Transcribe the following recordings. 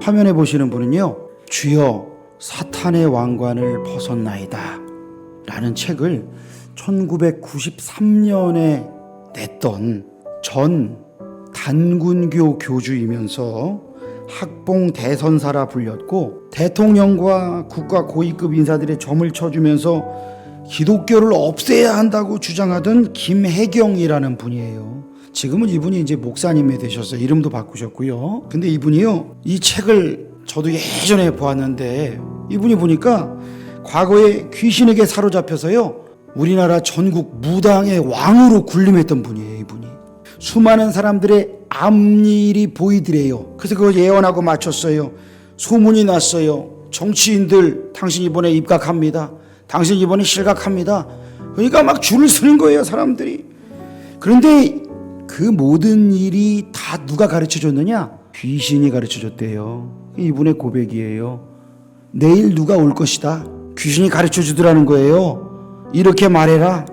화면에 보시는 분은요, 주여 사탄의 왕관을 벗었나이다 라는 책을 1993년에 냈던 전 단군교 교주이면서 학봉 대선사라 불렸고, 대통령과 국가 고위급 인사들의 점을 쳐주면서 기독교를 없애야 한다고 주장하던 김혜경이라는 분이에요. 지금은 이분이 이제 목사님이 되셨어요. 이름도 바꾸셨고요. 근데 이분이요, 이 책을 저도 예전에 보았는데, 이분이 보니까 과거에 귀신에게 사로잡혀서요, 우리나라 전국 무당의 왕으로 군림했던 분이에요. 이분이 수많은 사람들의 앞일이 보이더래요. 그래서 그걸 예언하고 맞췄어요. 소문이 났어요. 정치인들 당신 이번에 입각합니다, 당신 이번에 실각합니다. 그러니까 막 줄을 서는 거예요, 사람들이. 그런데 그 모든 일이 다 누가 가르쳐줬느냐? 귀신이 가르쳐줬대요. 이분의 고백이에요. 내일 누가 올 것이다, 귀신이 가르쳐주더라는 거예요. 이렇게 말해라,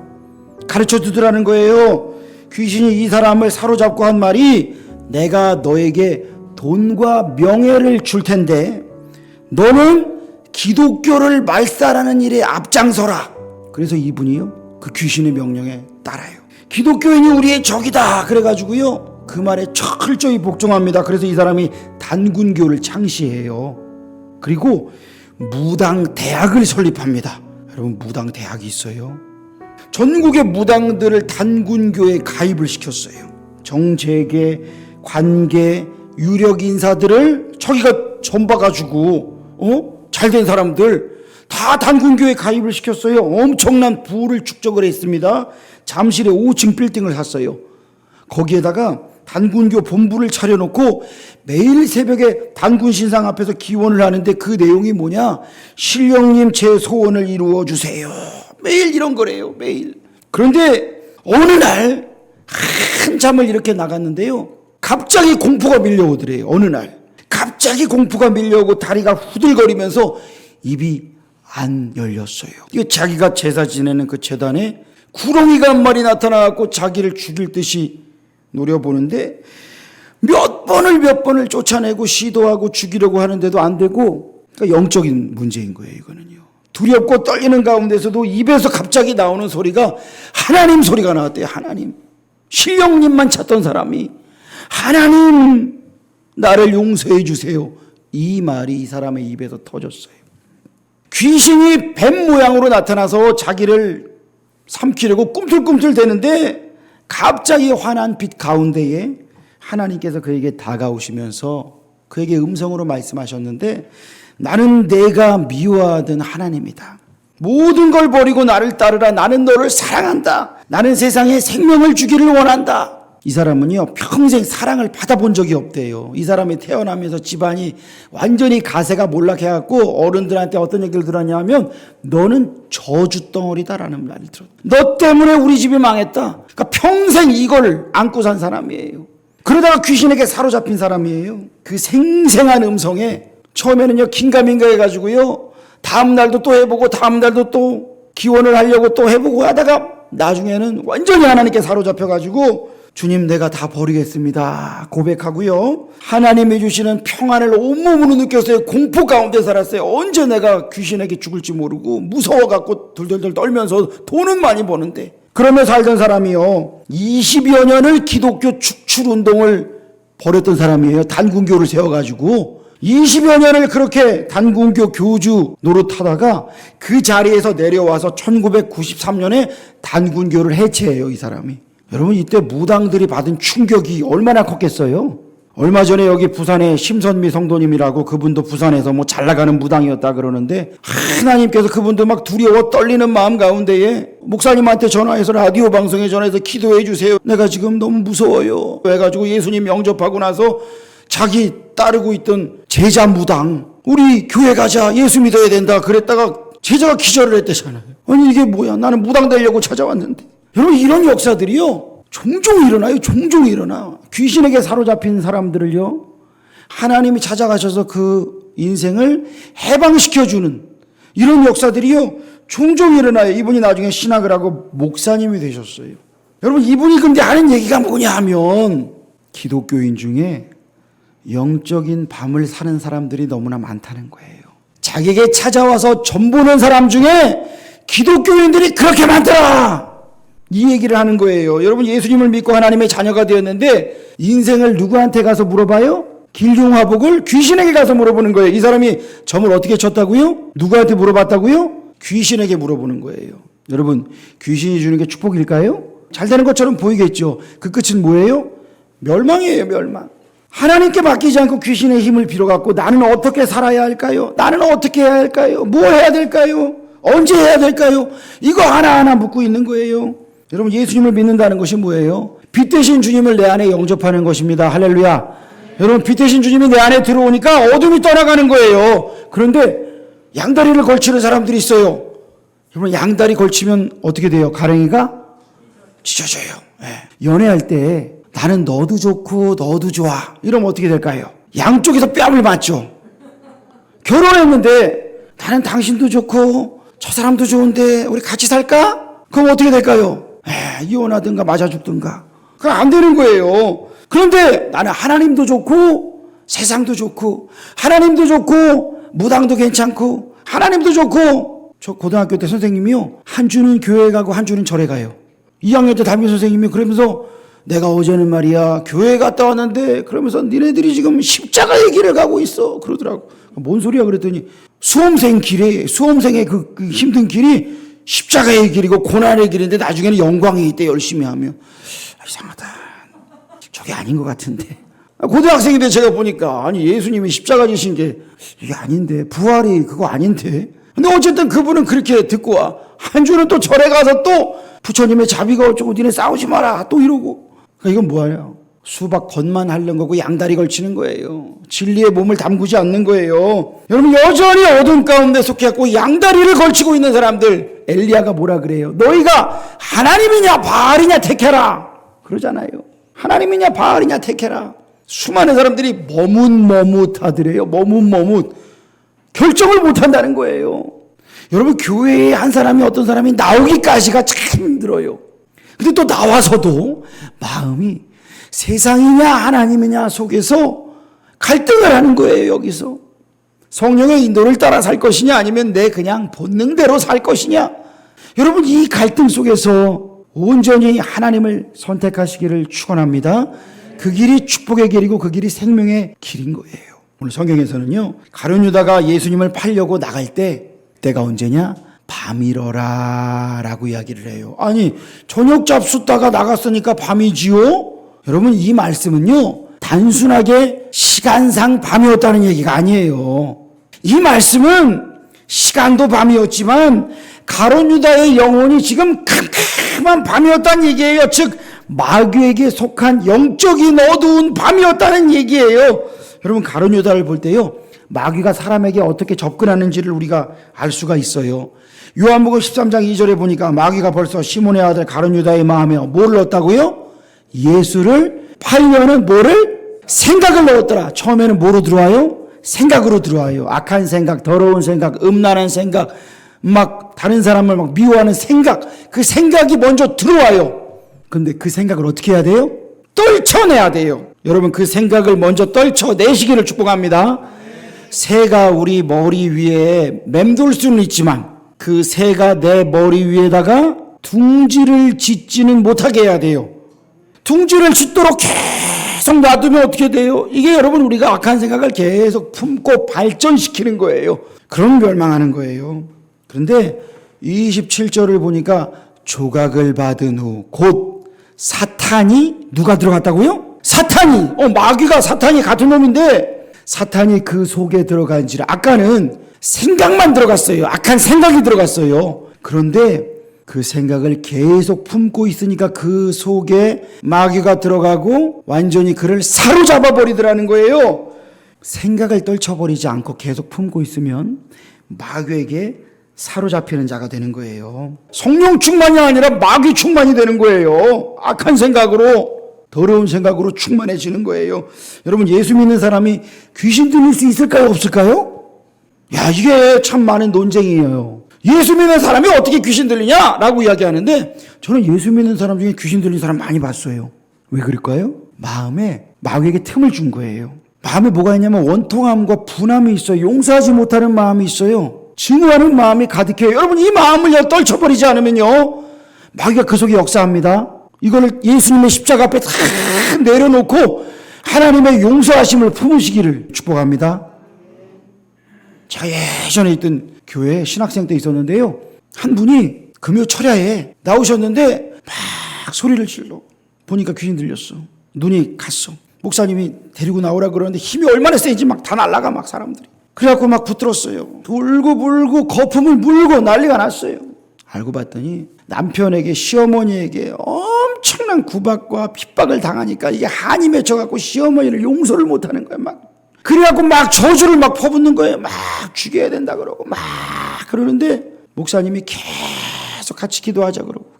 가르쳐주더라는 거예요. 귀신이 이 사람을 사로잡고 한 말이, 내가 너에게 돈과 명예를 줄 텐데 너는 기독교를 말살하는 일에 앞장서라. 그래서 이분이요, 그 귀신의 명령에 따라요. 기독교인이 우리의 적이다 그래가지고요, 그 말에 철저히 복종합니다. 그래서 이 사람이 단군교를 창시해요. 그리고 무당 대학을 설립합니다. 여러분, 무당 대학이 있어요. 전국의 무당들을 단군교에 가입을 시켰어요. 정재계, 관계, 유력 인사들을 저기가 전봐가지고 잘된 사람들 다 단군교에 가입을 시켰어요. 엄청난 부를 축적을 했습니다. 잠실에 5층 빌딩을 샀어요. 거기에다가 단군교 본부를 차려놓고 매일 새벽에 단군 신상 앞에서 기원을 하는데, 그 내용이 뭐냐? 신령님 제 소원을 이루어 주세요. 매일 이런 거래요, 매일. 그런데 어느 날 한참을 이렇게 나갔는데요, 갑자기 공포가 밀려오더래요. 어느 날 갑자기 공포가 밀려오고 다리가 후들거리면서 입이 안 열렸어요. 이거 자기가 제사 지내는 그 제단에 구렁이가 한 마리 나타나갖고 자기를 죽일 듯이 노려보는데, 몇 번을 쫓아내고 시도하고 죽이려고 하는데도 안 되고, 그러니까 영적인 문제인 거예요, 이거는요. 두렵고 떨리는 가운데서도 입에서 갑자기 나오는 소리가 하나님 소리가 나왔대요. 하나님. 신령님만 찾던 사람이 하나님 나를 용서해 주세요, 이 말이 이 사람의 입에서 터졌어요. 귀신이 뱀 모양으로 나타나서 자기를 삼키려고 꿈틀꿈틀 대는데, 갑자기 환한 빛 가운데에 하나님께서 그에게 다가오시면서 그에게 음성으로 말씀하셨는데, 나는 내가 미워하던 하나님이다. 모든 걸 버리고 나를 따르라. 나는 너를 사랑한다. 나는 세상에 생명을 주기를 원한다. 이 사람은요, 평생 사랑을 받아본 적이 없대요. 이 사람이 태어나면서 집안이 완전히 가세가 몰락해갖고 어른들한테 어떤 얘기를 들었냐면, 너는 저주덩어리다라는 말을 들었다. 너 때문에 우리 집이 망했다. 그러니까 평생 이걸 안고 산 사람이에요. 그러다가 귀신에게 사로잡힌 사람이에요. 그 생생한 음성에 처음에는요, 긴가민가 해가지고요, 다음날도 또 해보고 다음날도 또 기원을 하려고 또 해보고 하다가 나중에는 완전히 하나님께 사로잡혀가지고, 주님 내가 다 버리겠습니다 고백하고요, 하나님이 주시는 평안을 온몸으로 느꼈어요. 공포 가운데 살았어요. 언제 내가 귀신에게 죽을지 모르고 무서워갖고 덜덜덜 떨면서 돈은 많이 버는데, 그러며 살던 사람이요, 20여 년을 기독교 축출운동을 벌였던 사람이에요. 단군교를 세워가지고 20여 년을 그렇게 단군교 교주 노릇하다가 그 자리에서 내려와서 1993년에 단군교를 해체해요, 이 사람이. 여러분, 이때 무당들이 받은 충격이 얼마나 컸겠어요? 얼마 전에 여기 부산에 심선미 성도님이라고, 그분도 부산에서 뭐 잘 나가는 무당이었다 그러는데, 하나님께서 그분도 막 두려워 떨리는 마음 가운데에 목사님한테 전화해서, 라디오 방송에 전화해서 기도해 주세요, 내가 지금 너무 무서워요 해가지고 예수님 영접하고 나서 자기 따르고 있던 제자 무당, 우리 교회 가자, 예수 믿어야 된다 그랬다가 제자가 기절을 했대잖아요. 아니 이게 뭐야, 나는 무당 되려고 찾아왔는데. 여러분, 이런 역사들이요 종종 일어나요. 종종 일어나. 귀신에게 사로잡힌 사람들을요, 하나님이 찾아가셔서 그 인생을 해방시켜주는 이런 역사들이요 종종 일어나요. 이분이 나중에 신학을 하고 목사님이 되셨어요. 여러분, 이분이 근데 하는 얘기가 뭐냐 하면, 기독교인 중에 영적인 밤을 사는 사람들이 너무나 많다는 거예요. 자기에게 찾아와서 전보는 사람 중에 기독교인들이 그렇게 많더라, 이 얘기를 하는 거예요. 여러분, 예수님을 믿고 하나님의 자녀가 되었는데 인생을 누구한테 가서 물어봐요? 길흉화복을 귀신에게 가서 물어보는 거예요. 이 사람이 점을 어떻게 쳤다고요? 누구한테 물어봤다고요? 귀신에게 물어보는 거예요. 여러분, 귀신이 주는 게 축복일까요? 잘 되는 것처럼 보이겠죠. 그 끝은 뭐예요? 멸망이에요, 멸망. 하나님께 맡기지 않고 귀신의 힘을 빌어갖고 나는 어떻게 살아야 할까요? 나는 어떻게 해야 할까요? 뭐 해야 될까요? 언제 해야 될까요? 이거 하나하나 묻고 있는 거예요. 여러분, 예수님을 믿는다는 것이 뭐예요? 빛 대신 주님을 내 안에 영접하는 것입니다. 할렐루야. 여러분, 빛 대신 주님이 내 안에 들어오니까 어둠이 떠나가는 거예요. 그런데 양다리를 걸치는 사람들이 있어요. 여러분, 양다리 걸치면 어떻게 돼요? 가랭이가 찢어져요. 네. 연애할 때 나는 너도 좋고 너도 좋아 이러면 어떻게 될까요? 양쪽에서 뺨을 맞죠. 결혼했는데 나는 당신도 좋고 저 사람도 좋은데 우리 같이 살까? 그럼 어떻게 될까요? 이혼하든가 맞아 죽든가. 그럼 안 되는 거예요. 그런데 나는 하나님도 좋고 세상도 좋고 하나님도 좋고 무당도 괜찮고 하나님도 좋고. 저 고등학교 때 선생님이요, 한 주는 교회 가고 한 주는 절에 가요. 2학년 때 담임 선생님이 그러면서 내가 어제는 말이야 교회 갔다 왔는데 그러면서 니네들이 지금 십자가의 길을 가고 있어 그러더라고. 뭔 소리야 그랬더니 수험생의 그 힘든 길이 십자가의 길이고 고난의 길인데 나중에는 영광이 있대, 열심히 하면. 이상하다, 저게 아닌 것 같은데. 고등학생인데 제가 보니까 아니 예수님이 십자가 지신 게 이게 아닌데, 부활이 그거 아닌데. 근데 어쨌든 그분은 그렇게 듣고 와. 한 주는 또 절에 가서 또 부처님의 자비가 어쩌고 니네 싸우지 마라 또 이러고. 이건 뭐예요? 수박 겉만 하려는 거고 양다리 걸치는 거예요. 진리의 몸을 담그지 않는 거예요. 여러분, 여전히 어둠 가운데 속해갖고 양다리를 걸치고 있는 사람들, 엘리야가 뭐라 그래요? 너희가 하나님이냐 바알이냐 택해라 그러잖아요. 하나님이냐 바알이냐 택해라. 수많은 사람들이 머뭇머뭇하더래요. 머뭇머뭇. 결정을 못한다는 거예요. 여러분, 교회에 한 사람이 어떤 사람이 나오기까지가 참 힘들어요. 근데 또 나와서도 마음이 세상이냐 하나님이냐 속에서 갈등을 하는 거예요. 여기서 성령의 인도를 따라 살 것이냐 아니면 내 그냥 본능대로 살 것이냐. 여러분, 이 갈등 속에서 온전히 하나님을 선택하시기를 축원합니다. 그 길이 축복의 길이고 그 길이 생명의 길인 거예요. 오늘 성경에서는요, 가룟 유다가 예수님을 팔려고 나갈 때 때가 언제냐? 밤이러라 라고 이야기를 해요. 아니, 저녁 잡숫다가 나갔으니까 밤이지요? 여러분, 이 말씀은요, 단순하게 시간상 밤이었다는 얘기가 아니에요. 이 말씀은 시간도 밤이었지만 가룟 유다의 영혼이 지금 캄캄한 밤이었다는 얘기예요. 즉 마귀에게 속한 영적인 어두운 밤이었다는 얘기예요. 여러분, 가룟 유다를 볼 때요, 마귀가 사람에게 어떻게 접근하는지를 우리가 알 수가 있어요. 요한복음 13장 2절에 보니까 마귀가 벌써 시몬의 아들 가룟 유다의 마음에 뭘 넣었다고요? 예수를 팔려는 뭐를? 생각을 넣었더라. 처음에는 뭐로 들어와요? 생각으로 들어와요. 악한 생각, 더러운 생각, 음란한 생각, 막 다른 사람을 막 미워하는 생각, 그 생각이 먼저 들어와요. 근데 그 생각을 어떻게 해야 돼요? 떨쳐내야 돼요. 여러분, 그 생각을 먼저 떨쳐내시기를 축복합니다. 새가 우리 머리 위에 맴돌 수는 있지만 그 새가 내 머리 위에다가 둥지를 짓지는 못하게 해야 돼요. 둥지를 짓도록 계속 놔두면 어떻게 돼요? 이게 여러분, 우리가 악한 생각을 계속 품고 발전시키는 거예요. 그럼 멸망하는 거예요. 그런데 27절을 보니까 조각을 받은 후 곧 사탄이 누가 들어갔다고요? 사탄이, 마귀가 사탄이 같은 놈인데 사탄이 그 속에 들어간지라. 아까는 생각만 들어갔어요. 악한 생각이 들어갔어요. 그런데 그 생각을 계속 품고 있으니까 그 속에 마귀가 들어가고 완전히 그를 사로잡아 버리더라는 거예요. 생각을 떨쳐버리지 않고 계속 품고 있으면 마귀에게 사로잡히는 자가 되는 거예요. 성령 충만이 아니라 마귀 충만이 되는 거예요. 악한 생각으로, 더러운 생각으로 충만해지는 거예요. 여러분, 예수 믿는 사람이 귀신 들릴 수 있을까요? 없을까요? 야, 이게 참 많은 논쟁이에요. 예수 믿는 사람이 어떻게 귀신 들리냐라고 이야기하는데, 저는 예수 믿는 사람 중에 귀신 들린 사람 많이 봤어요. 왜 그럴까요? 마음에 마귀에게 틈을 준 거예요. 마음에 뭐가 있냐면 원통함과 분함이 있어요. 용서하지 못하는 마음이 있어요. 증오하는 마음이 가득해요. 여러분, 이 마음을 떨쳐버리지 않으면요, 마귀가 그 속에 역사합니다. 이거를 예수님의 십자가 앞에 다 내려놓고 하나님의 용서하심을 품으시기를 축복합니다. 제가 예전에 있던 교회에 신학생 때 있었는데요, 한 분이 금요 철야에 나오셨는데 막 소리를 질러. 보니까 귀신 들렸어. 눈이 갔어. 목사님이 데리고 나오라 그러는데 힘이 얼마나 세지 막 다 날아가 막 사람들이. 그래갖고 막 붙들었어요. 울고 불고 거품을 물고 난리가 났어요. 알고 봤더니 남편에게, 시어머니에게 엄청난 구박과 핍박을 당하니까 이게 한이 맺혀갖고 시어머니를 용서를 못하는 거예요. 막 그래갖고 막 저주를 막 퍼붓는 거예요. 막 죽여야 된다 그러고 막 그러는데 목사님이 계속 같이 기도하자 그러고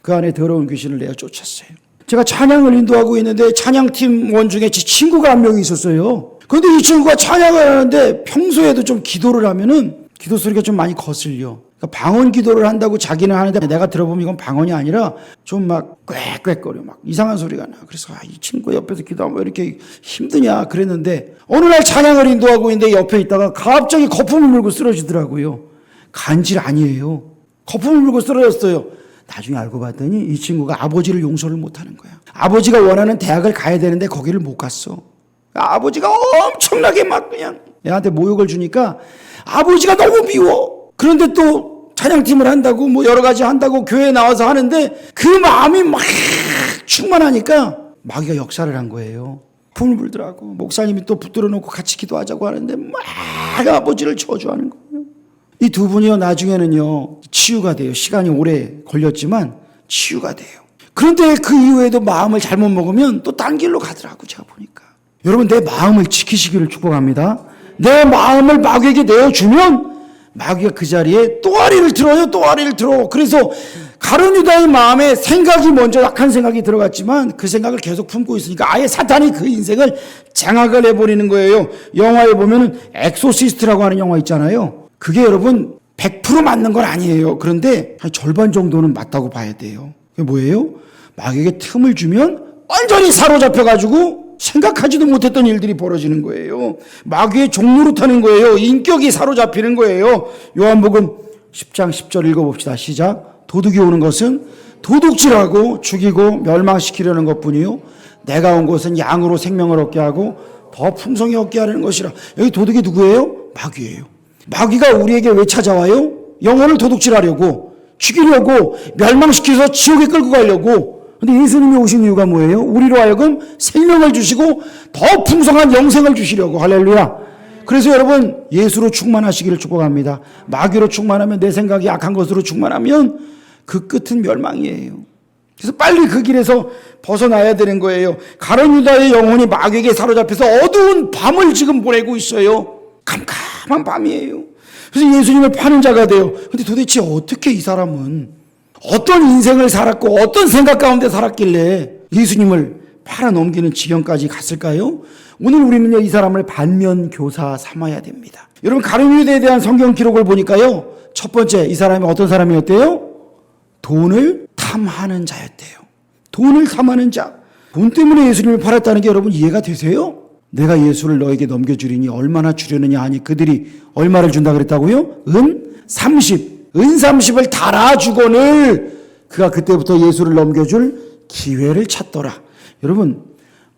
그 안에 더러운 귀신을 내어 쫓았어요. 제가 찬양을 인도하고 있는데 찬양팀원 중에 제 친구가 한 명이 있었어요. 그런데 이 친구가 찬양을 하는데 평소에도 좀 기도를 하면은 기도 소리가 좀 많이 거슬려. 그러니까 방언 기도를 한다고 자기는 하는데 내가 들어보면 이건 방언이 아니라 좀 막 꽥꽥거려. 막 이상한 소리가 나. 그래서 이 친구 옆에서 기도하면 왜 이렇게 힘드냐 그랬는데 어느 날 찬양을 인도하고 있는데 옆에 있다가 갑자기 거품을 물고 쓰러지더라고요. 간질 아니에요. 거품을 물고 쓰러졌어요. 나중에 알고 봤더니 이 친구가 아버지를 용서를 못하는 거야. 아버지가 원하는 대학을 가야 되는데 거기를 못 갔어. 아버지가 엄청나게 막 그냥 애한테 모욕을 주니까 아버지가 너무 미워. 그런데 또 찬양팀을 한다고 뭐 여러 가지 한다고 교회에 나와서 하는데 그 마음이 막 충만하니까 마귀가 역사를 한 거예요. 품을 불더라고. 목사님이 또 붙들어 놓고 같이 기도하자고 하는데 막 아버지를 저주하는 거예요. 이 두 분이요, 나중에는요, 치유가 돼요. 시간이 오래 걸렸지만 치유가 돼요. 그런데 그 이후에도 마음을 잘못 먹으면 또 딴 길로 가더라고, 제가 보니까. 여러분, 내 마음을 지키시기를 축복합니다. 내 마음을 마귀에게 내어주면 마귀가 그 자리에 또아리를 들어. 그래서 가룟 유다의 마음에 생각이 먼저 약한 생각이 들어갔지만 그 생각을 계속 품고 있으니까 아예 사탄이 그 인생을 장악을 해버리는 거예요. 영화에 보면은 엑소시스트라고 하는 영화 있잖아요. 그게 여러분 100% 맞는 건 아니에요. 그런데 한 절반 정도는 맞다고 봐야 돼요. 그게 뭐예요? 마귀에게 틈을 주면 완전히 사로잡혀가지고 생각하지도 못했던 일들이 벌어지는 거예요. 마귀의 종로로 타는 거예요. 인격이 사로잡히는 거예요. 요한복음 10장 10절 읽어봅시다. 시작. 도둑이 오는 것은 도둑질하고 죽이고 멸망시키려는 것뿐이요 내가 온 것은 양으로 생명을 얻게 하고 더 풍성히 얻게 하려는 것이라. 여기 도둑이 누구예요? 마귀예요. 마귀가 우리에게 왜 찾아와요? 영혼을 도둑질하려고, 죽이려고, 멸망시켜서 지옥에 끌고 가려고. 근데 예수님이 오신 이유가 뭐예요? 우리로 하여금 생명을 주시고 더 풍성한 영생을 주시려고. 할렐루야. 그래서 여러분, 예수로 충만하시기를 축복합니다. 마귀로 충만하면, 내 생각이 악한 것으로 충만하면 그 끝은 멸망이에요. 그래서 빨리 그 길에서 벗어나야 되는 거예요. 가룟 유다의 영혼이 마귀에게 사로잡혀서 어두운 밤을 지금 보내고 있어요. 캄캄한 밤이에요. 그래서 예수님을 파는 자가 돼요. 근데 도대체 어떻게 이 사람은 어떤 인생을 살았고 어떤 생각 가운데 살았길래 예수님을 팔아넘기는 지경까지 갔을까요? 오늘 우리는요, 이 사람을 반면교사 삼아야 됩니다. 여러분, 가룟 유다에 대한 성경 기록을 보니까요, 첫 번째, 이 사람이 어떤 사람이었대요? 돈을 탐하는 자였대요. 돈을 탐하는 자. 돈 때문에 예수님을 팔았다는 게 여러분 이해가 되세요? 내가 예수를 너에게 넘겨주리니 얼마나 주려느냐 하니 그들이 얼마를 준다 그랬다고요? 은 30. 은 30을 달아주거늘 그가 그때부터 예수를 넘겨줄 기회를 찾더라. 여러분,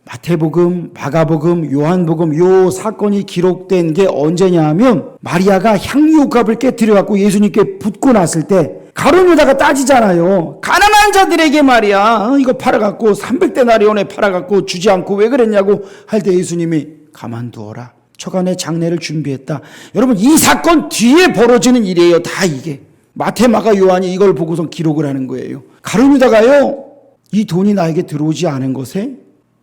마태복음, 마가복음, 요한복음 요 사건이 기록된 게 언제냐 하면 마리아가 향유값을 깨뜨려 갖고 예수님께 붓고 났을 때 가룟 유다가 따지잖아요. 가난한 자들에게 말이야, 이거 팔아갖고 300데나리온에 팔아갖고 주지 않고 왜 그랬냐고 할 때 예수님이 가만두어라. 초간에 장례를 준비했다. 여러분, 이 사건 뒤에 벌어지는 일이에요. 다 이게. 마태, 마가, 요한이 이걸 보고서 기록을 하는 거예요. 가룟 유다가요, 이 돈이 나에게 들어오지 않은 것에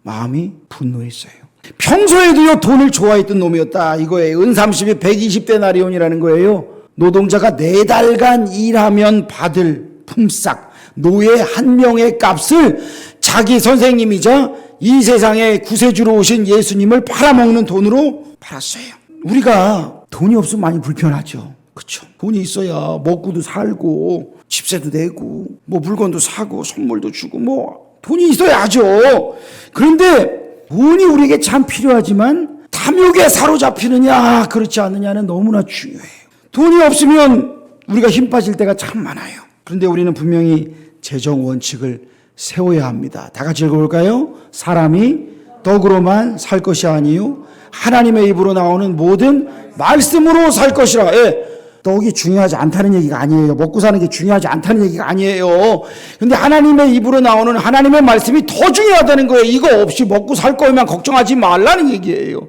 마음이 분노했어요. 평소에도요, 돈을 좋아했던 놈이었다 이거예요. 은 30이 120데나리온이라는 거예요. 노동자가 4달간 일하면 받을 품삯, 노예 한 명의 값을 자기 선생님이자 이 세상에 구세주로 오신 예수님을 팔아먹는 돈으로 팔았어요. 우리가 돈이 없으면 많이 불편하죠. 그렇죠? 돈이 있어야 먹고도 살고 집세도 내고 뭐 물건도 사고 선물도 주고 뭐 돈이 있어야죠. 그런데 돈이 우리에게 참 필요하지만 탐욕에 사로잡히느냐 그렇지 않느냐는 너무나 중요해요. 돈이 없으면 우리가 힘 빠질 때가 참 많아요. 그런데 우리는 분명히 재정 원칙을 세워야 합니다. 다 같이 읽어볼까요? 사람이 떡으로만 살 것이 아니요 하나님의 입으로 나오는 모든 말씀으로 살 것이라. 떡이 중요하지 않다는 얘기가 아니에요. 먹고 사는 게 중요하지 않다는 얘기가 아니에요. 근데 하나님의 입으로 나오는 하나님의 말씀이 더 중요하다는 거예요. 이거 없이 먹고 살 거면 걱정하지 말라는 얘기예요.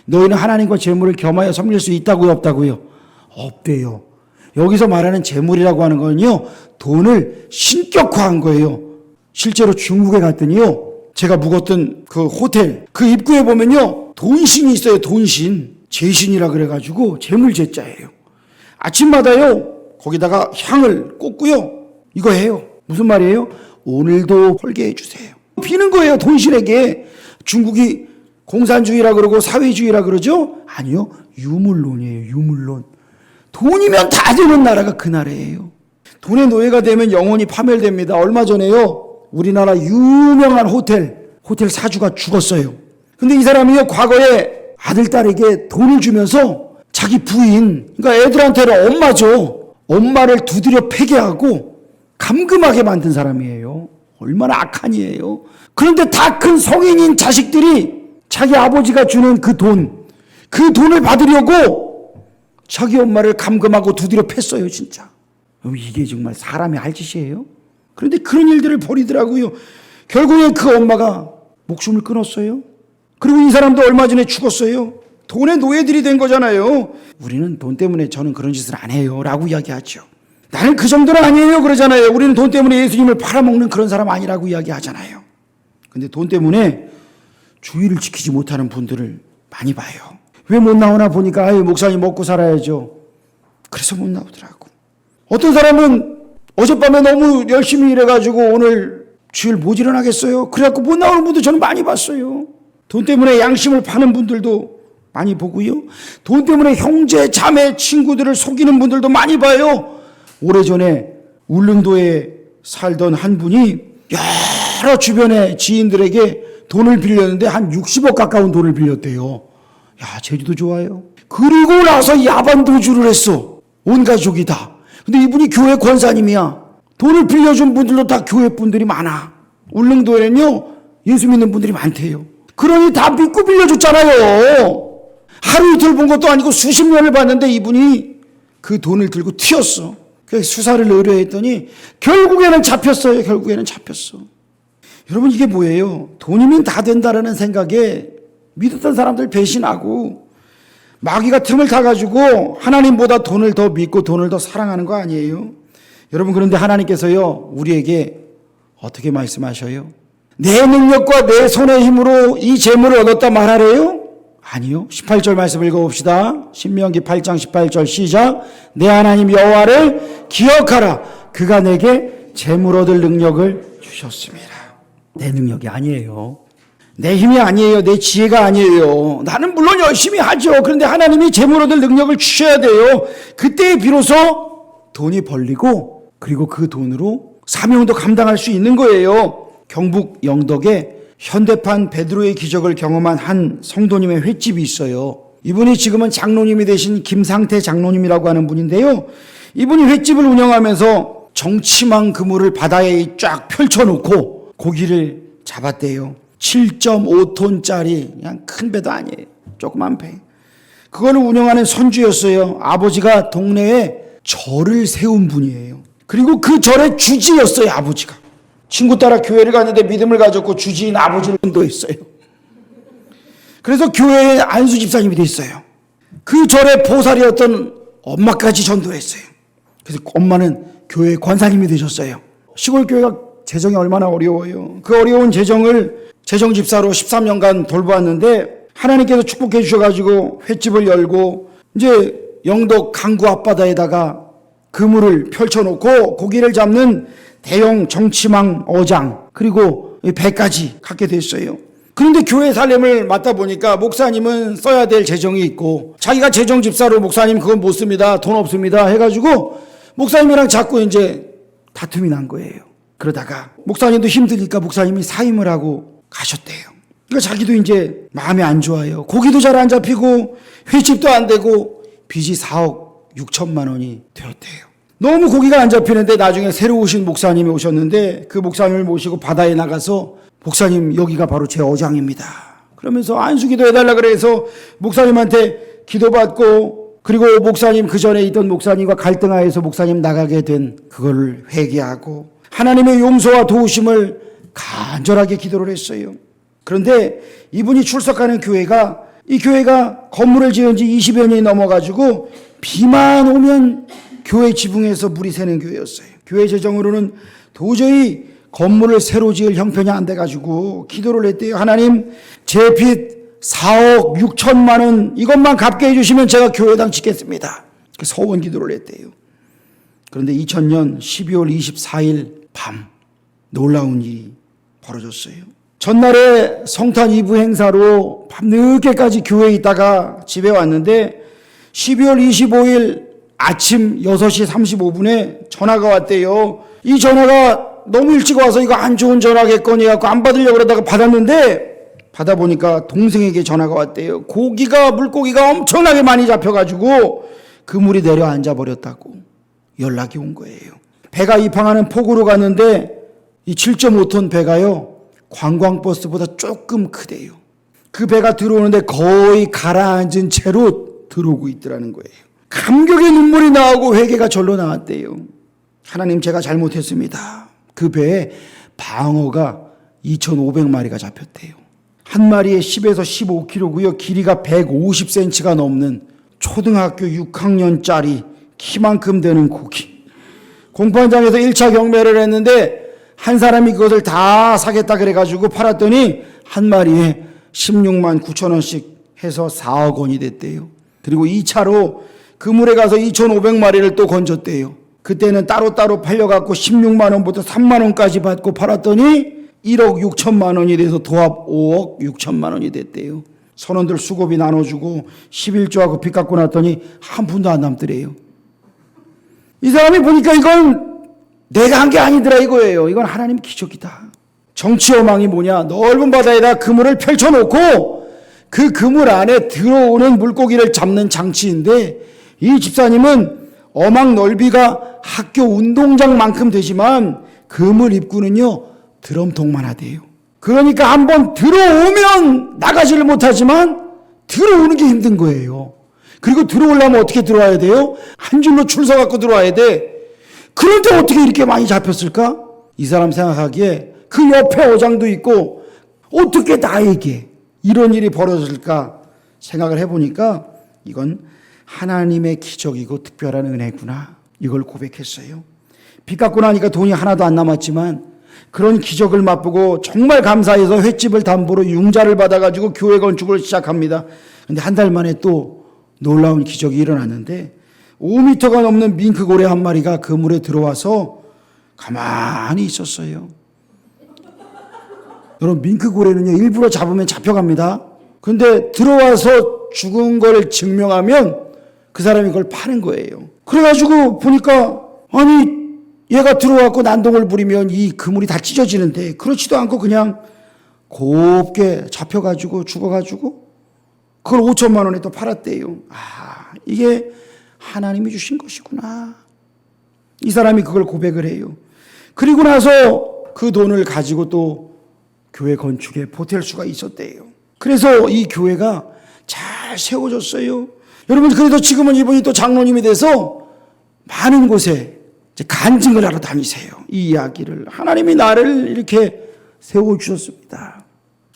너희는 하나님과 재물을 겸하여 섬길 수 있다고요, 없다고요? 없대요. 여기서 말하는 재물이라고 하는 건요, 돈을 신격화한 거예요. 실제로 중국에 갔더니요, 제가 묵었던 그 호텔, 그 입구에 보면요, 돈신이 있어요, 돈신. 제신이라 그래가지고 재물제자예요. 아침마다요, 거기다가 향을 꽂고요, 이거 해요. 무슨 말이에요? 오늘도 홀게 해주세요. 비는 거예요, 돈신에게. 중국이 공산주의라 그러고 사회주의라 그러죠? 아니요, 유물론이에요, 유물론. 돈이면 다 되는 나라가 그 나라예요. 돈의 노예가 되면 영혼이 파멸됩니다. 얼마 전에요, 우리나라 유명한 호텔 사주가 죽었어요. 근데 이 사람이요, 과거에 아들, 딸에게 돈을 주면서 자기 부인, 그러니까 애들한테는 엄마죠. 엄마를 두드려 패게하고 감금하게 만든 사람이에요. 얼마나 악한 이에요. 그런데 다 큰 성인인 자식들이 자기 아버지가 주는 그 돈을 받으려고 자기 엄마를 감금하고 두드려 팼어요, 진짜. 이게 정말 사람이 할 짓이에요? 그런데 그런 일들을 벌이더라고요. 결국엔 그 엄마가 목숨을 끊었어요. 그리고 이 사람도 얼마 전에 죽었어요. 돈의 노예들이 된 거잖아요. 우리는 돈 때문에 저는 그런 짓을 안 해요 라고 이야기하죠. 나는 그 정도는 아니에요 그러잖아요. 우리는 돈 때문에 예수님을 팔아먹는 그런 사람 아니라고 이야기하잖아요. 근데 돈 때문에 주의를 지키지 못하는 분들을 많이 봐요. 왜 못 나오나 보니까 목사님 먹고 살아야죠. 그래서 못 나오더라고. 어떤 사람은 어젯밤에 너무 열심히 일해가지고 오늘 주일 못 일어나겠어요. 그래갖고 못 나오는 분도 저는 많이 봤어요. 돈 때문에 양심을 파는 분들도 많이 보고요. 돈 때문에 형제, 자매, 친구들을 속이는 분들도 많이 봐요. 오래전에 울릉도에 살던 한 분이 여러 주변의 지인들에게 돈을 빌렸는데 한 60억 가까운 돈을 빌렸대요. 야, 제주도 좋아요. 그리고 나서 야반도주를 했어. 온 가족이 다. 근데 이분이 교회 권사님이야. 돈을 빌려준 분들도 다 교회 분들이 많아. 울릉도에는요, 예수 믿는 분들이 많대요. 그러니 다 믿고 빌려줬잖아요. 하루 이틀 본 것도 아니고 수십 년을 봤는데 이분이 그 돈을 들고 튀었어. 그래서 수사를 의뢰했더니 결국에는 잡혔어요. 여러분, 이게 뭐예요? 돈이면 다 된다라는 생각에 믿었던 사람들 배신하고 마귀가 틈을 타가지고 하나님보다 돈을 더 믿고 돈을 더 사랑하는 거 아니에요? 여러분, 그런데 하나님께서요, 우리에게 어떻게 말씀하셔요? 내 능력과 내 손의 힘으로 이 재물을 얻었다 말하래요? 아니요. 18절 말씀 읽어봅시다. 신명기 8장 18절 시작. 내 하나님 여호와를 기억하라. 그가 내게 재물 얻을 능력을 주셨습니다. 내 능력이 아니에요. 내 힘이 아니에요. 내 지혜가 아니에요. 나는 물론 열심히 하죠. 그런데 하나님이 재물 얻을 능력을 주셔야 돼요. 그때 비로소 돈이 벌리고 그리고 그 돈으로 사명도 감당할 수 있는 거예요. 경북 영덕에 현대판 베드로의 기적을 경험한 한 성도님의 횟집이 있어요. 이분이 지금은 장로님이 되신 김상태 장로님이라고 하는 분인데요. 이분이 횟집을 운영하면서 정치망 그물을 바다에 쫙 펼쳐놓고 고기를 잡았대요. 7.5톤짜리 그냥 큰 배도 아니에요. 조그만 배. 그거를 운영하는 선주였어요. 아버지가 동네에 절을 세운 분이에요. 그리고 그 절의 주지였어요, 아버지가. 친구 따라 교회를 갔는데 믿음을 가졌고 주지인 아버지를 전도했어요. 그래서 교회에 안수 집사님이 됐어요. 그 절의 보살이었던 엄마까지 전도했어요. 그래서 엄마는 교회 권사님이 되셨어요. 시골 교회가 재정이 얼마나 어려워요. 그 어려운 재정을 재정 집사로 13년간 돌보았는데 하나님께서 축복해 주셔가지고 횟집을 열고 이제 영덕 강구 앞바다에다가 그물을 펼쳐놓고 고기를 잡는 대형 정치망 어장 그리고 배까지 갖게 됐어요. 그런데 교회 살림을 맡다 보니까 목사님은 써야 될 재정이 있고 자기가 재정 집사로 목사님 그건 못 씁니다. 돈 없습니다. 해가지고 목사님이랑 자꾸 이제 다툼이 난 거예요. 그러다가 목사님도 힘드니까 목사님이 사임을 하고 가셨대요. 그러니까 자기도 이제 마음이 안 좋아요. 고기도 잘 안 잡히고 횟집도 안 되고 빚이 4억 6천만 원이 되었대요. 너무 고기가 안 잡히는데 나중에 새로 오신 목사님이 오셨는데 그 목사님을 모시고 바다에 나가서 목사님 여기가 바로 제 어장입니다. 그러면서 안수기도 해달라 그래서 목사님한테 기도받고 그리고 목사님 그 전에 있던 목사님과 갈등하여서 목사님 나가게 된 그걸 회개하고 하나님의 용서와 도우심을 간절하게 기도를 했어요. 그런데 이분이 출석하는 교회가 이 교회가 건물을 지은 지 20여 년이 넘어가지고 비만 오면 교회 지붕에서 물이 새는 교회였어요. 교회 재정으로는 도저히 건물을 새로 지을 형편이 안 돼가지고 기도를 했대요. 하나님 제 빚 4억 6천만 원 이것만 갚게 해주시면 제가 교회당 짓겠습니다. 그 서원 기도를 했대요. 그런데 2000년 12월 24일 밤 놀라운 일이 벌어졌어요. 전날에 성탄 이브 행사로 밤늦게까지 교회에 있다가 집에 왔는데 12월 25일 아침 6시 35분에 전화가 왔대요. 이 전화가 너무 일찍 와서 이거 안 좋은 전화겠거니 해갖고 안 받으려고 그러다가 받았는데 받아보니까 동생에게 전화가 왔대요. 물고기가 엄청나게 많이 잡혀가지고 그물이 내려앉아 버렸다고 연락이 온 거예요. 배가 입항하는 포구로 갔는데 이 7.5톤 배가요 관광버스보다 조금 크대요. 그 배가 들어오는데 거의 가라앉은 채로 들어오고 있더라는 거예요. 감격의 눈물이 나오고 회개가 절로 나왔대요. 하나님 제가 잘못했습니다. 그 배에 방어가 2,500마리가 잡혔대요. 한 마리에 10에서 15kg고요. 길이가 150cm가 넘는 초등학교 6학년짜리 키만큼 되는 고기. 공판장에서 1차 경매를 했는데 한 사람이 그것을 다 사겠다 그래가지고 팔았더니 한 마리에 16만 9천 원씩 해서 4억 원이 됐대요. 그리고 2차로 그물에 가서 2,500마리를 또 건졌대요. 그때는 따로따로 팔려갖고 16만 원부터 3만 원까지 받고 팔았더니 1억 6천만 원이 돼서 도합 5억 6천만 원이 됐대요. 선원들 수고비 나눠주고 11조하고 빚 갚고 났더니 한 푼도 안 남더래요. 이 사람이 보니까 이건 내가 한 게 아니더라 이거예요. 이건 하나님 기적이다. 정치 여망이 뭐냐? 넓은 바다에다 그물을 펼쳐놓고 그 그물 안에 들어오는 물고기를 잡는 장치인데 이 집사님은 어망 넓이가 학교 운동장만큼 되지만 그물 입구는요 드럼통만 하대요. 그러니까 한번 들어오면 나가지를 못하지만 들어오는 게 힘든 거예요. 그리고 들어오려면 어떻게 들어와야 돼요? 한 줄로 줄 서갖고 들어와야 돼. 그런데 어떻게 이렇게 많이 잡혔을까? 이 사람 생각하기에 그 옆에 어장도 있고 어떻게 나에게 이런 일이 벌어질까 생각을 해보니까 이건 하나님의 기적이고 특별한 은혜구나. 이걸 고백했어요. 빚 갚고 나니까 돈이 하나도 안 남았지만 그런 기적을 맛보고 정말 감사해서 횟집을 담보로 융자를 받아가지고 교회 건축을 시작합니다. 근데 한 달 만에 또 놀라운 기적이 일어났는데 5m가 넘는 밍크고래 한 마리가 그물에 들어와서 가만히 있었어요. 여러분 밍크고래는요 일부러 잡으면 잡혀갑니다. 근데 들어와서 죽은 걸 증명하면 그 사람이 그걸 파는 거예요. 그래가지고 보니까 아니 얘가 들어와서 난동을 부리면 이 그물이 다 찢어지는데 그렇지도 않고 그냥 곱게 잡혀가지고 죽어가지고 그걸 5천만 원에 또 팔았대요. 아 이게 하나님이 주신 것이구나. 이 사람이 그걸 고백을 해요. 그리고 나서 그 돈을 가지고 또 교회 건축에 보탤 수가 있었대요. 그래서 이 교회가 잘 세워졌어요. 여러분 그래도 지금은 이분이 또 장로님이 돼서 많은 곳에 이제 간증을 하러 다니세요. 이 이야기를 하나님이 나를 이렇게 세워주셨습니다.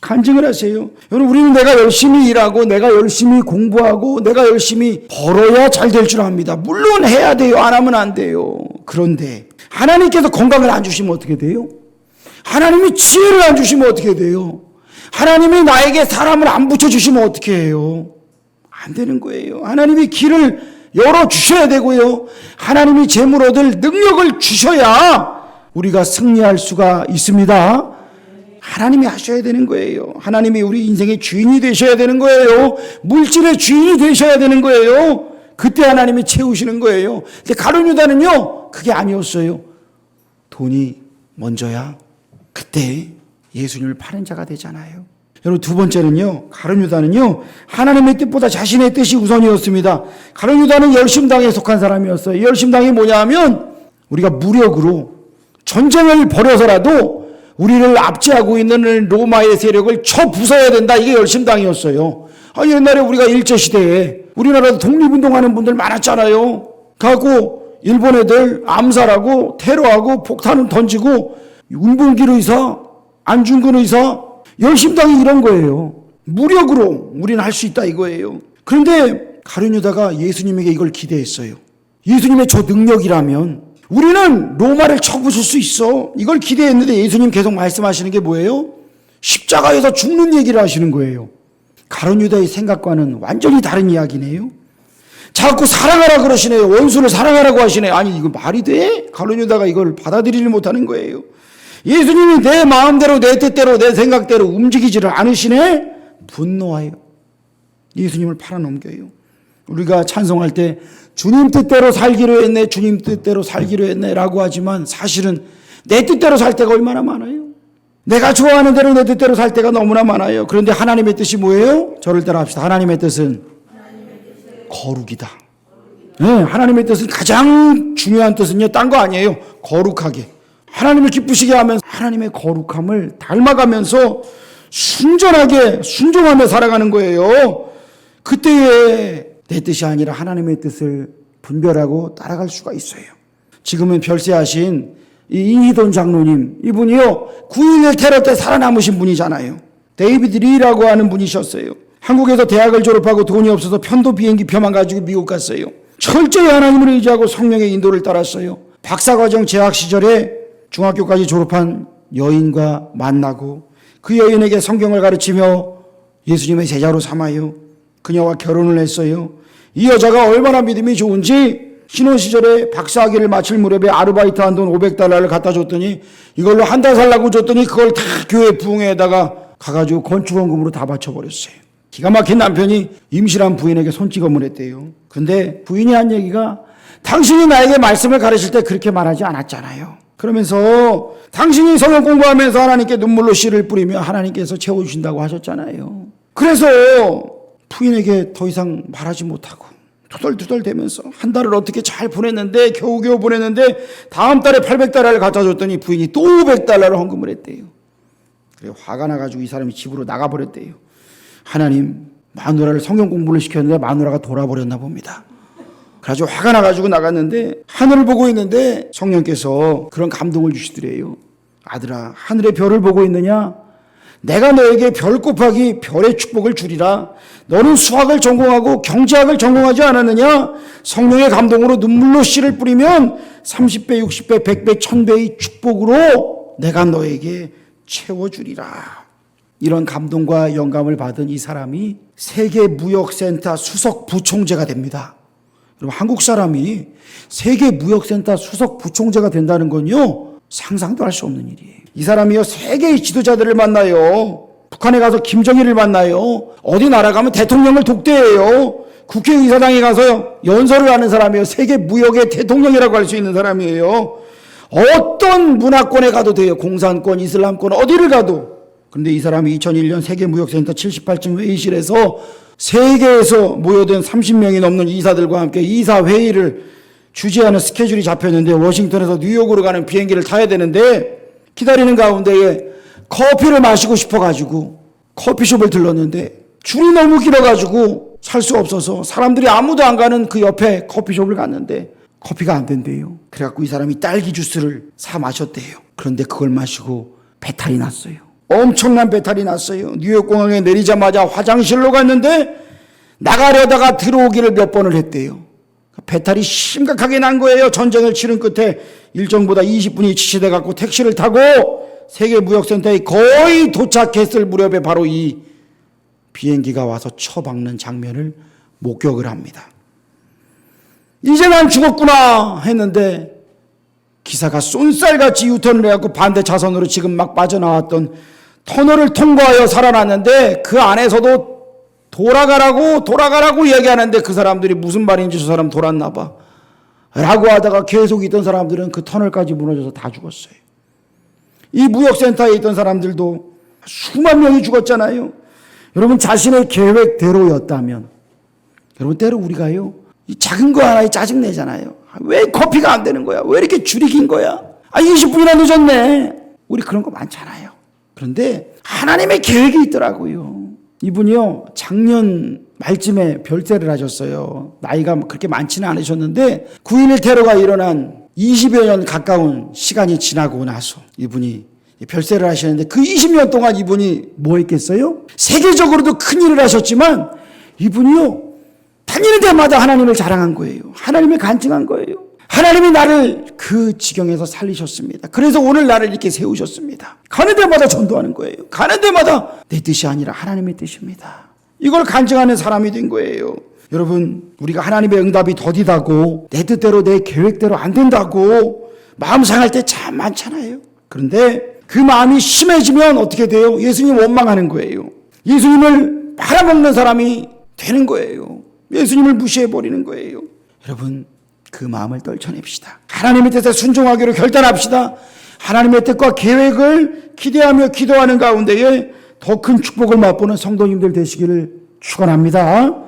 간증을 하세요. 여러분 우리는 내가 열심히 일하고 내가 열심히 공부하고 내가 열심히 벌어야 잘 될 줄 압니다. 물론 해야 돼요. 안 하면 안 돼요. 그런데 하나님께서 건강을 안 주시면 어떻게 돼요? 하나님이 지혜를 안 주시면 어떻게 돼요? 하나님이 나에게 사람을 안 붙여주시면 어떻게 해요? 안 되는 거예요. 하나님이 길을 열어주셔야 되고요. 하나님이 재물 얻을 능력을 주셔야 우리가 승리할 수가 있습니다. 하나님이 하셔야 되는 거예요. 하나님이 우리 인생의 주인이 되셔야 되는 거예요. 물질의 주인이 되셔야 되는 거예요. 그때 하나님이 채우시는 거예요. 근데 가룟 유다는요 그게 아니었어요. 돈이 먼저야 그때 예수님을 파는 자가 되잖아요. 여러분, 두 번째는요, 가룟 유다는요, 하나님의 뜻보다 자신의 뜻이 우선이었습니다. 가룟 유다는 열심당에 속한 사람이었어요. 열심당이 뭐냐 하면 우리가 무력으로 전쟁을 벌여서라도 우리를 압제하고 있는 로마의 세력을 쳐 부숴야 된다. 이게 열심당이었어요. 옛날에 우리가 일제시대에 우리나라도 독립운동하는 분들 많았잖아요. 가고 일본 애들 암살하고 테러하고 폭탄을 던지고 운봉길 의사, 안중근 의사, 열심당이 이런 거예요. 무력으로 우리는 할 수 있다 이거예요. 그런데 가룟 유다가 예수님에게 이걸 기대했어요. 예수님의 저 능력이라면 우리는 로마를 쳐부술 수 있어. 이걸 기대했는데 예수님 계속 말씀하시는 게 뭐예요? 십자가에서 죽는 얘기를 하시는 거예요. 가룟 유다의 생각과는 완전히 다른 이야기네요. 자꾸 사랑하라 그러시네요. 원수를 사랑하라고 하시네요. 아니, 이거 말이 돼? 가룟 유다가 이걸 받아들이지 못하는 거예요. 예수님이 내 마음대로 내 뜻대로 내 생각대로 움직이지를 않으시네? 분노하여 예수님을 팔아넘겨요. 우리가 찬송할 때 주님 뜻대로 살기로 했네, 주님 뜻대로 살기로 했네 라고 하지만 사실은 내 뜻대로 살 때가 얼마나 많아요. 내가 좋아하는 대로 내 뜻대로 살 때가 너무나 많아요. 그런데 하나님의 뜻이 뭐예요? 저를 따라 합시다. 하나님의 뜻은 거룩이다. 네, 하나님의 뜻은 가장 중요한 뜻은요, 딴 거 아니에요. 거룩하게. 하나님을 기쁘시게 하면서 하나님의 거룩함을 닮아가면서 순전하게 순종하며 살아가는 거예요. 그때에 내 뜻이 아니라 하나님의 뜻을 분별하고 따라갈 수가 있어요. 지금은 별세하신 이 이희돈 장로님, 이분이요 9.11 테러 때 살아남으신 분이잖아요. 데이비드 리라고 하는 분이셨어요. 한국에서 대학을 졸업하고 돈이 없어서 편도 비행기 표만 가지고 미국 갔어요. 철저히 하나님을 의지하고 성령의 인도를 따랐어요. 박사과정 재학 시절에 중학교까지 졸업한 여인과 만나고 그 여인에게 성경을 가르치며 예수님의 제자로 삼아요. 그녀와 결혼을 했어요. 이 여자가 얼마나 믿음이 좋은지 신혼 시절에 박사학위를 마칠 무렵에 아르바이트 한 돈 500달러를 갖다 줬더니 이걸로 한 달 살라고 줬더니 그걸 다 교회 부흥회에다가 가가지고 건축원금으로 다 바쳐버렸어요. 기가 막힌 남편이 임신한 부인에게 손찌검을 했대요. 근데 부인이 한 얘기가 당신이 나에게 말씀을 가르칠 때 그렇게 말하지 않았잖아요. 그러면서 당신이 성경 공부하면서 하나님께 눈물로 씨를 뿌리며 하나님께서 채워주신다고 하셨잖아요. 그래서 부인에게 더 이상 말하지 못하고 투덜투덜대면서 한 달을 어떻게 잘 보냈는데 겨우겨우 보냈는데 다음 달에 800달러를 갖다 줬더니 부인이 또 500달러를 헌금을 했대요. 그래 화가 나가지고 이 사람이 집으로 나가버렸대요. 하나님, 마누라를 성경 공부를 시켰는데 마누라가 돌아버렸나 봅니다. 그래가지고 화가 나가지고 나갔는데 하늘을 보고 있는데 성령께서 그런 감동을 주시더래요. 아들아, 하늘의 별을 보고 있느냐? 내가 너에게 별 곱하기 별의 축복을 주리라. 너는 수학을 전공하고 경제학을 전공하지 않았느냐? 성령의 감동으로 눈물로 씨를 뿌리면 30배, 60배, 100배, 1000배의 축복으로 내가 너에게 채워주리라. 이런 감동과 영감을 받은 이 사람이 세계무역센터 수석 부총재가 됩니다. 여러분, 한국 사람이 세계무역센터 수석 부총재가 된다는 건요, 상상도 할 수 없는 일이에요. 이 사람이요, 세계의 지도자들을 만나요. 북한에 가서 김정일을 만나요. 어디 나라 가면 대통령을 독대해요. 국회의사당에 가서 연설을 하는 사람이에요. 세계무역의 대통령이라고 할 수 있는 사람이에요. 어떤 문화권에 가도 돼요. 공산권, 이슬람권, 어디를 가도. 그런데 이 사람이 2001년 세계무역센터 78층 회의실에서 세계에서 모여든 30명이 넘는 이사들과 함께 이사회의를 주재하는 스케줄이 잡혔는데 워싱턴에서 뉴욕으로 가는 비행기를 타야 되는데 기다리는 가운데에 커피를 마시고 싶어가지고 커피숍을 들렀는데 줄이 너무 길어가지고 살 수 없어서 사람들이 아무도 안 가는 그 옆에 커피숍을 갔는데 커피가 안 된대요. 그래갖고 이 사람이 딸기 주스를 사 마셨대요. 그런데 그걸 마시고 배탈이 났어요. 엄청난 배탈이 났어요. 뉴욕공항에 내리자마자 화장실로 갔는데 나가려다가 들어오기를 몇 번을 했대요. 배탈이 심각하게 난 거예요. 전쟁을 치른 끝에 일정보다 20분이 지체돼 갖고 택시를 타고 세계무역센터에 거의 도착했을 무렵에 바로 이 비행기가 와서 쳐박는 장면을 목격을 합니다. 이제 난 죽었구나 했는데 기사가 쏜살같이 유턴을 해갖고 반대 차선으로 지금 막 빠져나왔던 터널을 통과하여 살아났는데 그 안에서도 돌아가라고 얘기하는데 그 사람들이 무슨 말인지 저 사람 돌았나 봐 라고 하다가 계속 있던 사람들은 그 터널까지 무너져서 다 죽었어요. 이 무역센터에 있던 사람들도 수만 명이 죽었잖아요. 여러분, 자신의 계획대로였다면, 여러분, 때로 우리가요, 이 작은 거 하나에 짜증내잖아요. 왜 커피가 안 되는 거야? 왜 이렇게 줄이 긴 거야? 20분이나 늦었네. 우리 그런 거 많잖아요. 그런데 하나님의 계획이 있더라고요. 이분이요, 작년 말쯤에 별세를 하셨어요. 나이가 그렇게 많지는 않으셨는데 9.11 테러가 일어난 20여 년 가까운 시간이 지나고 나서 이분이 별세를 하시는데, 그 20년 동안 이분이 뭐 했겠어요? 세계적으로도 큰 일을 하셨지만 이분이요, 다니는 데마다 하나님을 자랑한 거예요. 하나님을 간증한 거예요. 하나님이 나를 그 지경에서 살리셨습니다. 그래서 오늘 나를 이렇게 세우셨습니다. 가는 데마다 전도하는 거예요. 가는 데마다 내 뜻이 아니라 하나님의 뜻입니다. 이걸 간증하는 사람이 된 거예요. 여러분, 우리가 하나님의 응답이 더디다고, 내 뜻대로 내 계획대로 안 된다고 마음 상할 때 참 많잖아요. 그런데 그 마음이 심해지면 어떻게 돼요? 예수님 원망하는 거예요. 예수님을 팔아먹는 사람이 되는 거예요. 예수님을 무시해버리는 거예요. 여러분, 그 마음을 떨쳐냅시다. 하나님의 뜻에 순종하기로 결단합시다. 하나님의 뜻과 계획을 기대하며 기도하는 가운데에 더 큰 축복을 맛보는 성도님들 되시기를 축원합니다.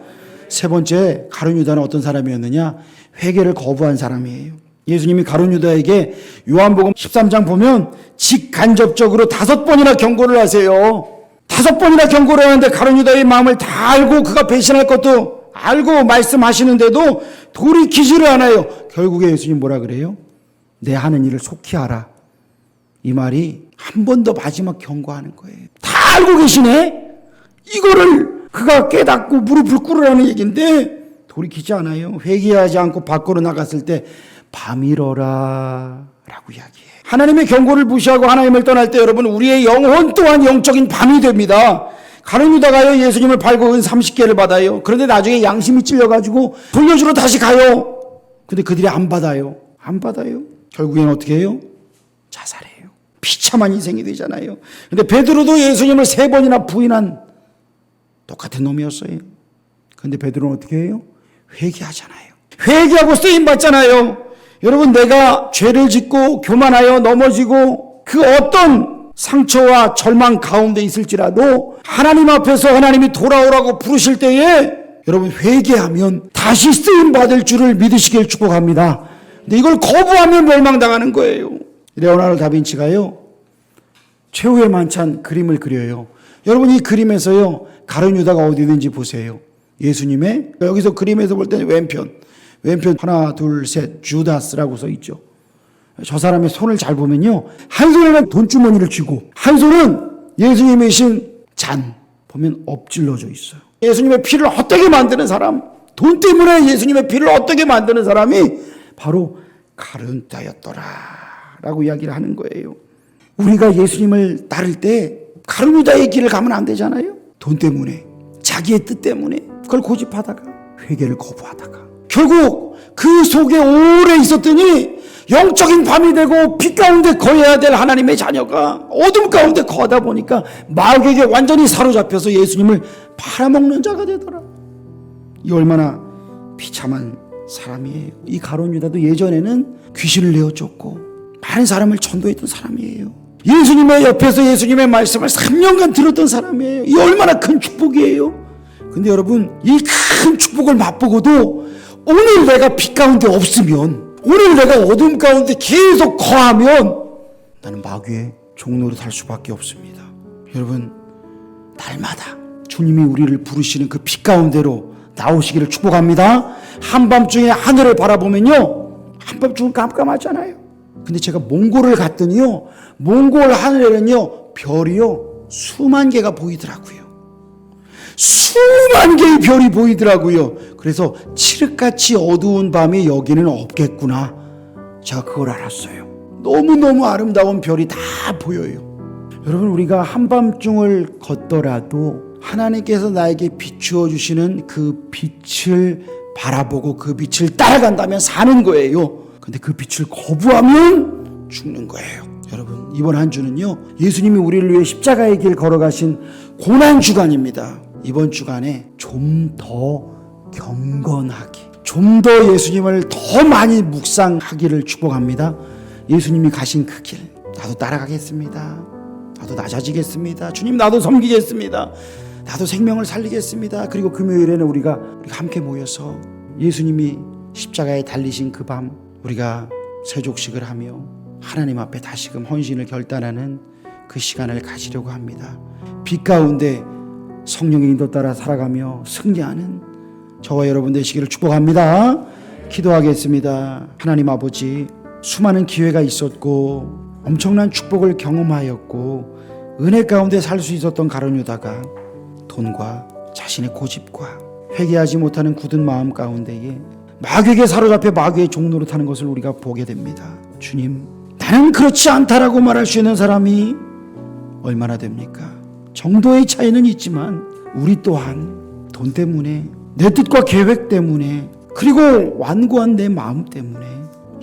세 번째, 가룟 유다는 어떤 사람이었느냐? 회개를 거부한 사람이에요. 예수님이 가룟 유다에게 요한복음 13장 보면 직간접적으로 5번이나 경고를 하세요. 5번이나 경고를 하는데 가룟 유다의 마음을 다 알고 그가 배신할 것도 알고 말씀하시는데도 돌이키지를 않아요. 결국에 예수님 뭐라 그래요? 내 하는 일을 속히 하라. 이 말이 한 번 더 마지막 경고하는 거예요. 다 알고 계시네? 이거를 그가 깨닫고 무릎을 꿇으라는 얘기인데 돌이키지 않아요. 회개하지 않고 밖으로 나갔을 때 밤이러라 라고 이야기해요. 하나님의 경고를 무시하고 하나님을 떠날 때 여러분, 우리의 영혼 또한 영적인 밤이 됩니다. 가룟 유다가요, 예수님을 팔고 은 30개를 받아요. 그런데 나중에 양심이 찔려가지고 돌려주러 다시 가요. 근데 그들이 안 받아요. 안 받아요. 결국엔 어떻게 해요? 자살해요. 비참한 인생이 되잖아요. 근데 베드로도 예수님을 3번이나 부인한 똑같은 놈이었어요. 근데 베드로는 어떻게 해요? 회개하잖아요. 회개하고 쓰임 받잖아요. 여러분, 내가 죄를 짓고 교만하여 넘어지고 그 어떤 상처와 절망 가운데 있을지라도 하나님 앞에서 하나님이 돌아오라고 부르실 때에 여러분, 회개하면 다시 쓰임 받을 줄을 믿으시길 축복합니다. 근데 이걸 거부하면 멸망당하는 거예요. 레오나르도 다빈치가요, 최후의 만찬 그림을 그려요. 여러분, 이 그림에서요, 가룟 유다가 어디 있는지 보세요. 예수님의, 여기서 그림에서 볼 때는 왼편 하나 둘 셋 주다스라고 써 있죠. 저 사람의 손을 잘 보면요, 한 손에는 돈주머니를 쥐고 한 손은 예수님이신 잔 보면 엎질러져 있어요. 예수님의 피를 헛되게 만드는 사람, 돈 때문에 예수님의 피를 헛되게 만드는 사람이 바로 가룟 유다였더라 라고 이야기를 하는 거예요. 우리가 예수님을 따를 때 가룟 유다의 길을 가면 안 되잖아요. 돈 때문에, 자기의 뜻 때문에 그걸 고집하다가 회개를 거부하다가 결국 그 속에 오래 있었더니 영적인 밤이 되고 빛 가운데 거해야 될 하나님의 자녀가 어둠 가운데 거하다 보니까 마귀에게 완전히 사로잡혀서 예수님을 팔아먹는 자가 되더라. 이 얼마나 비참한 사람이에요. 이 가룟 유다도 예전에는 귀신을 내어 쫓고 많은 사람을 전도했던 사람이에요. 예수님의 옆에서 예수님의 말씀을 3년간 들었던 사람이에요. 이 얼마나 큰 축복이에요. 근데 여러분, 이 큰 축복을 맛보고도 오늘 내가 빛 가운데 없으면, 오늘 내가 어둠 가운데 계속 거하면 나는 마귀의 종로로 살 수밖에 없습니다. 여러분, 날마다 주님이 우리를 부르시는 그 빛 가운데로 나오시기를 축복합니다. 한밤중에 하늘을 바라보면요, 한밤중은 깜깜하잖아요. 근데 제가 몽골을 갔더니요, 몽골 하늘에는요, 별이요 수만 개가 보이더라고요. 수만 개의 별이 보이더라고요. 그래서 칠흑같이 어두운 밤이 여기는 없겠구나, 제가 그걸 알았어요. 너무너무 아름다운 별이 다 보여요. 여러분, 우리가 한밤중을 걷더라도 하나님께서 나에게 비추어 주시는 그 빛을 바라보고 그 빛을 따라간다면 사는 거예요. 근데 그 빛을 거부하면 죽는 거예요. 여러분, 이번 한 주는요, 예수님이 우리를 위해 십자가의 길 걸어가신 고난 주간입니다. 이번 주간에 좀 더 경건하게, 좀 더 예수님을 더 많이 묵상하기를 축복합니다. 예수님이 가신 그 길 나도 따라가겠습니다. 나도 낮아지겠습니다. 주님, 나도 섬기겠습니다. 나도 생명을 살리겠습니다. 그리고 금요일에는 우리가 함께 모여서 예수님이 십자가에 달리신 그 밤 우리가 세족식을 하며 하나님 앞에 다시금 헌신을 결단하는 그 시간을 가지려고 합니다. 빛 가운데 성령의 인도 따라 살아가며 승리하는 저와 여러분 되시기를 축복합니다. 기도하겠습니다. 하나님 아버지, 수많은 기회가 있었고 엄청난 축복을 경험하였고 은혜 가운데 살 수 있었던 가룟 유다가 돈과 자신의 고집과 회개하지 못하는 굳은 마음 가운데에 마귀에게 사로잡혀 마귀의 종로로 타는 것을 우리가 보게 됩니다. 주님, 나는 그렇지 않다라고 말할 수 있는 사람이 얼마나 됩니까? 정도의 차이는 있지만 우리 또한 돈 때문에, 내 뜻과 계획 때문에, 그리고 완고한 내 마음 때문에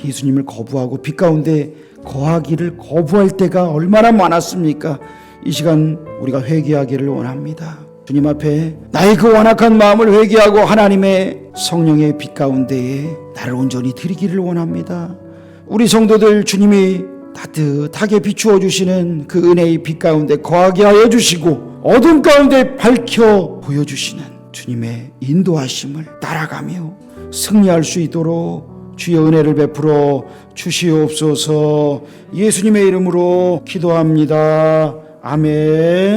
예수님을 거부하고 빛 가운데 거하기를 거부할 때가 얼마나 많았습니까? 이 시간 우리가 회개하기를 원합니다. 주님 앞에 나의 그 완악한 마음을 회개하고 하나님의 성령의 빛 가운데에 나를 온전히 드리기를 원합니다. 우리 성도들 주님이 따뜻하게 비추어 주시는 그 은혜의 빛 가운데 거하게 하여 주시고 어둠 가운데 밝혀 보여주시는 주님의 인도하심을 따라가며 승리할 수 있도록 주의 은혜를 베풀어 주시옵소서. 예수님의 이름으로 기도합니다. 아멘.